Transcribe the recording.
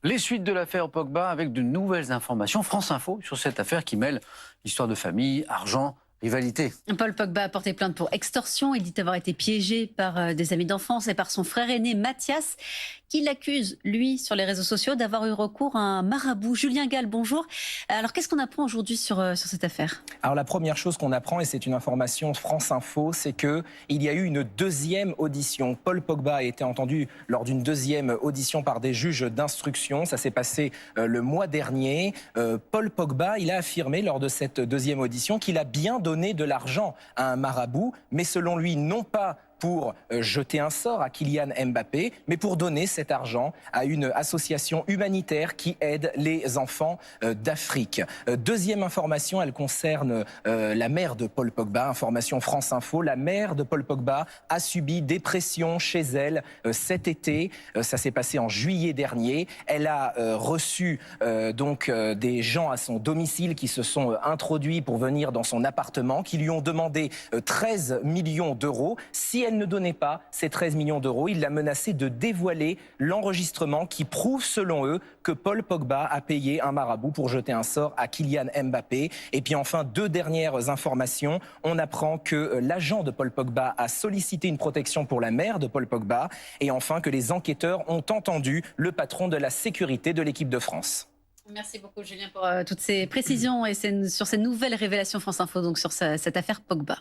Les suites de l'affaire Pogba avec de nouvelles informations. France Info sur cette affaire qui mêle histoire de famille, argent, rivalité. Paul Pogba a porté plainte pour extorsion. Il dit avoir été piégé par des amis d'enfance et par son frère aîné Mathias, qui l'accuse, lui, sur les réseaux sociaux, d'avoir eu recours à un marabout. Julien Gall, bonjour. Alors, qu'est-ce qu'on apprend aujourd'hui sur cette affaire? Alors la première chose qu'on apprend, et c'est une information France Info, c'est qu'il y a eu une deuxième audition. Paul Pogba a été entendu lors d'une deuxième audition par des juges d'instruction. Ça s'est passé le mois dernier. Paul Pogba, il a affirmé lors de cette deuxième audition qu'il a bien donné de l'argent à un marabout, mais selon lui, non pas pour jeter un sort à Kylian Mbappé, mais pour donner cet argent à une association humanitaire qui aide les enfants d'Afrique. Deuxième information, elle concerne la mère de Paul Pogba. Information France Info, la mère de Paul Pogba a subi des pressions chez elle cet été. Ça s'est passé en juillet dernier. Elle a reçu des gens à son domicile qui se sont introduits pour venir dans son appartement, qui lui ont demandé 13 millions d'euros. Si elle ne donnait pas ces 13 millions d'euros, il l'a menacé de dévoiler l'enregistrement qui prouve, selon eux, que Paul Pogba a payé un marabout pour jeter un sort à Kylian Mbappé. Et puis enfin, deux dernières informations. On apprend que l'agent de Paul Pogba a sollicité une protection pour la mère de Paul Pogba. Et enfin, que les enquêteurs ont entendu le patron de la sécurité de l'équipe de France. Merci beaucoup, Julien, pour toutes ces précisions et sur ces nouvelles révélations France Info, donc sur cette affaire Pogba.